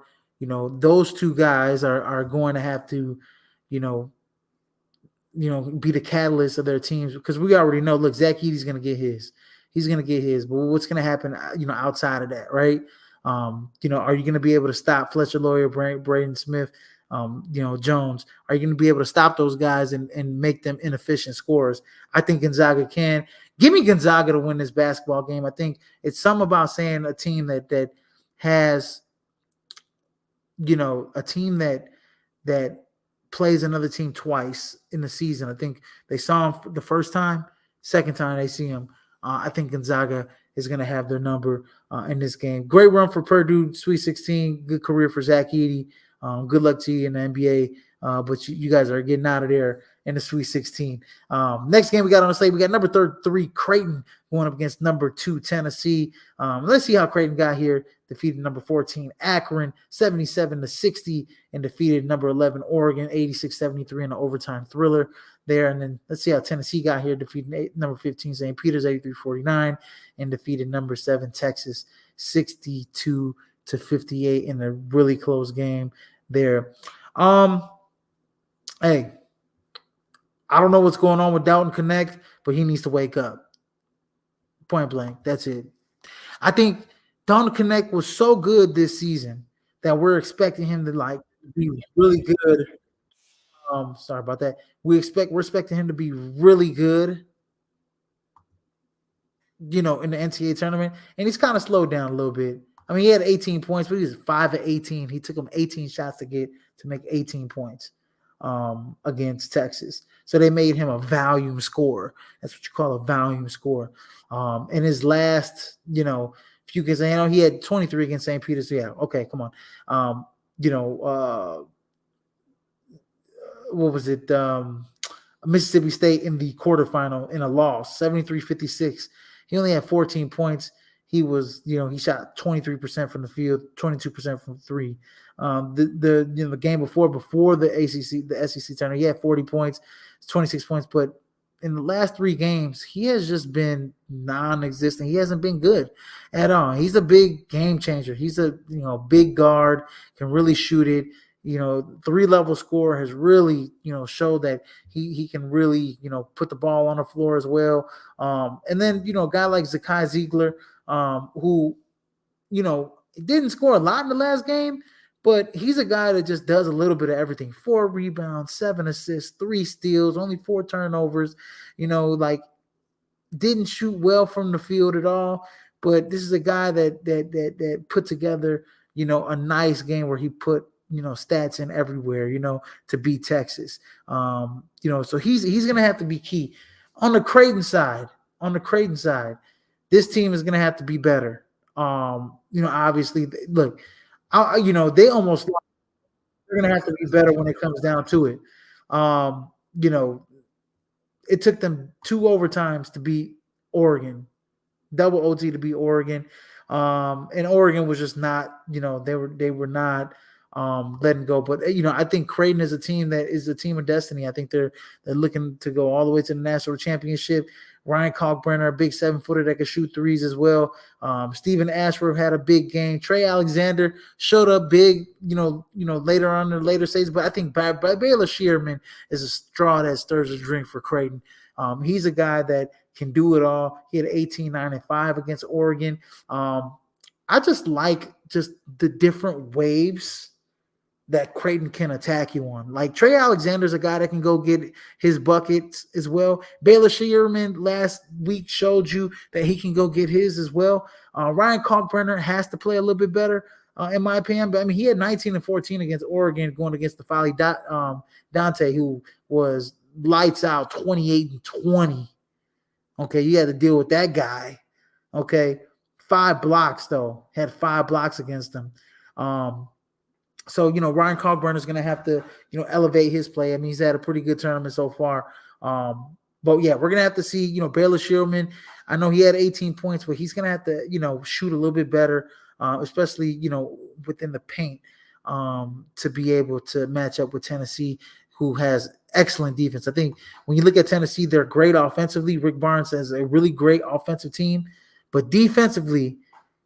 Those two guys are going to have to, be the catalyst of their teams, because we already know, look, Zach Edey's going to get his. He's going to get his. But what's going to happen, outside of that, right? Are you going to be able to stop Fletcher Lawyer, Braden Smith, Jones? Are you going to be able to stop those guys and make them inefficient scorers? I think Gonzaga can. Give me Gonzaga to win this basketball game. I think it's something about saying a team that has, a team that plays another team twice in the season. I think they saw him the first time, second time they see him. I think Gonzaga is going to have their number in this game. Great run for Purdue, Sweet 16. Good career for Zach Edey. Good luck to you in the NBA, but you guys are getting out of there in the Sweet 16. Next game we got on the slate, we got number 3 Creighton going up against number 2 Tennessee. Let's see how Creighton got here. Defeated number 14 Akron 77-60, and defeated number 11 Oregon 86-73 in an overtime thriller there. And then let's see how Tennessee got here. Defeated number 15 St. Peter's 83-49, and defeated number 7 Texas 62-58 in a really close game there. Hey, I don't know what's going on with Dalton Connect, but he needs to wake up. Point blank. That's it. I think Dalton Connect was so good this season that we're expecting him to be really good. Sorry about that. We're expecting him to be really good, in the NCAA tournament, and he's kind of slowed down a little bit. I mean, he had 18 points, but he was 5 of 18. He took him 18 shots to make 18 points against Texas. So they made him a volume scorer. That's what you call a volume scorer. In his last, few games, he had 23 against St. Peter's. Yeah, okay, come on. What was it? Mississippi State in the quarterfinal in a loss, 73-56. He only had 14 points. He was, he shot 23% from the field, 22% from 3. The game before the SEC tournament, he had 40 points, 26 points. But in the last 3 games, he has just been non-existent. He hasn't been good at all. He's a big game changer. He's a big guard, can really shoot it. 3-level scorer, has really, showed that he can really, put the ball on the floor as well. And then, a guy like Zakai Ziegler, who, didn't score a lot in the last game, but he's a guy that just does a little bit of everything. 4 rebounds, 7 assists, 3 steals, only 4 turnovers, didn't shoot well from the field at all. But this is a guy that put together, a nice game where he put, stats in everywhere, to beat Texas. So he's going to have to be key. On the Creighton side, this team is going to have to be better. Obviously, look, they almost, they're going to have to be better when it comes down to it. It took them 2 overtimes to beat Oregon, double OT to beat Oregon. And Oregon was just not, they were not letting go. But I think Creighton is a team that is a team of destiny. I think they're looking to go all the way to the national championship. Ryan Kalkbrenner, a big 7-footer that can shoot threes as well. Stephen Ashworth had a big game. Trey Alexander showed up big, later on in the later stages. But I think Baylor Shearman is a straw that stirs the drink for Creighton. He's a guy that can do it all. He had 18, 9, and 5 against Oregon. I just like the different waves that Creighton can attack you on. Like Trey Alexander's a guy that can go get his buckets as well. Baylor Shearman last week showed you that he can go get his as well. Ryan Kalkbrenner has to play a little bit better, in my opinion. But I mean, he had 19 and 14 against Oregon going against the Folly Dante, who was lights out 28 and 20. Okay, you had to deal with that guy. Okay, 5 blocks though. Had 5 blocks against him. So, Ryan Kalkbrenner is going to have to, elevate his play. I mean, he's had a pretty good tournament so far. But, yeah, we're going to have to see, Baylor Shearman. I know he had 18 points, but he's going to have to, shoot a little bit better, especially, within the paint, to be able to match up with Tennessee, who has excellent defense. I think when you look at Tennessee, they're great offensively. Rick Barnes has a really great offensive team. But defensively,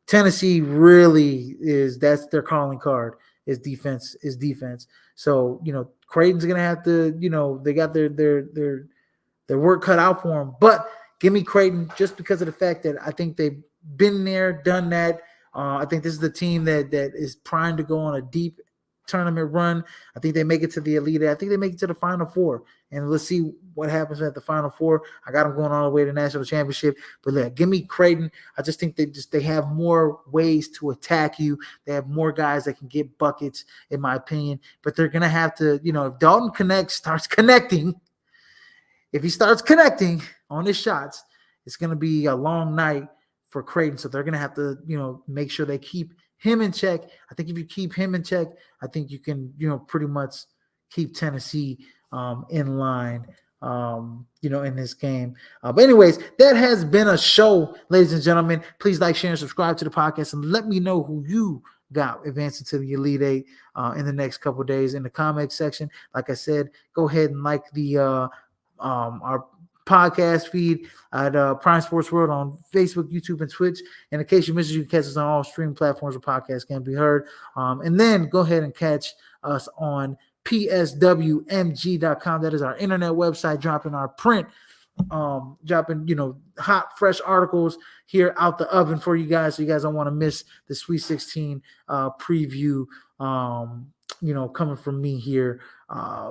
Tennessee really that's their calling card. Is defense. So, Creighton's gonna have to, they got their work cut out for them. But give me Creighton just because of the fact that I think they've been there, done that. I think this is the team that is primed to go on a deep tournament run. I think they make it to the Elite Eight. I think they make it to the Final Four. And let's see what happens at the Final Four. I got them going all the way to the national championship. But look, give me Creighton. I just think they have more ways to attack you. They have more guys that can get buckets, in my opinion. But they're gonna have to, if Dalton starts connecting, if he starts connecting on his shots, it's gonna be a long night for Creighton. So they're gonna have to, make sure they keep him in check. I think if you keep him in check, I think you can, pretty much keep Tennessee in line, in this game. But anyways, that has been a show, ladies and gentlemen. Please like, share, and subscribe to the podcast, and let me know who you got advancing to the Elite Eight in the next couple of days in the comment section. Like I said, go ahead and like the our podcast feed at Prime Sports World on Facebook, YouTube, and Twitch. And in case you missed it, you can catch us on all streaming platforms where podcasts can be heard. And then go ahead and catch us on PSWMG.com. That is our internet website, dropping our print, hot, fresh articles here out the oven for you guys. So you guys don't want to miss the Sweet 16 preview, coming from me here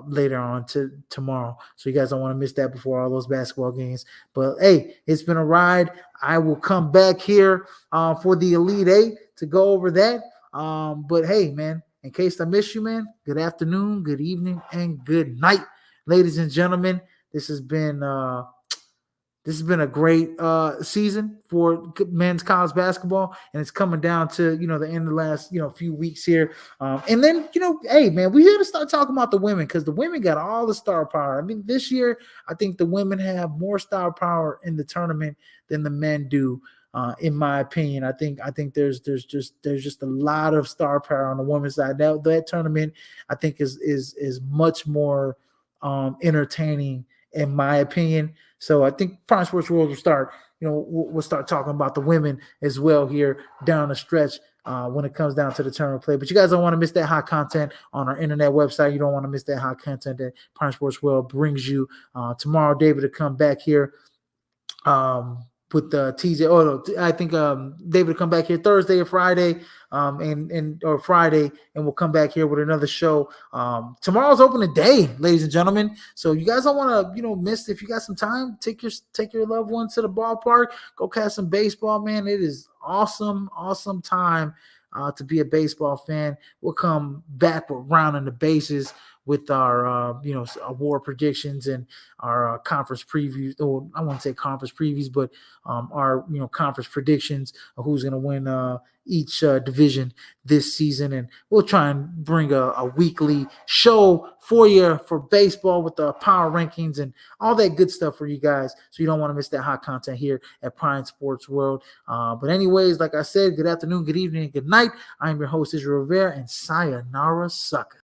later on to tomorrow. So you guys don't want to miss that before all those basketball games. But hey, it's been a ride. I will come back here for the Elite Eight to go over that. But hey, man, in case I miss you, man, good afternoon, good evening, and good night, ladies and gentlemen. This has been a great season for men's college basketball, and it's coming down to the end of the last few weeks here. And then hey man, we got to start talking about the women, because the women got all the star power. I mean, this year I think the women have more star power in the tournament than the men do. In my opinion, I think there's just a lot of star power on the women's side. That tournament I think is much more entertaining, in my opinion. So I think Prime Sports World will start, we'll start talking about the women as well here down the stretch when it comes down to the tournament play. But you guys don't want to miss that hot content on our internet website. You don't want to miss that hot content that Prime Sports World brings you. Tomorrow, David will come back here with the TJ. Oh no, I think David will come back here Thursday or Friday, or Friday, and we'll come back here with another show. Tomorrow's opening day, ladies and gentlemen. So you guys don't want to, miss. If you got some time, take your loved ones to the ballpark. Go catch some baseball, man. It is awesome time to be a baseball fan. We'll come back with rounding the bases with our award predictions and our conference previews. Or I won't say conference previews, but our conference predictions of who's going to win each division this season. And we'll try and bring a weekly show for you for baseball with the power rankings and all that good stuff for you guys. So you don't want to miss that hot content here at Prime Sports World. But anyways, like I said, good afternoon, good evening, and good night. I am your host, Israel Rivera, and sayonara sucker.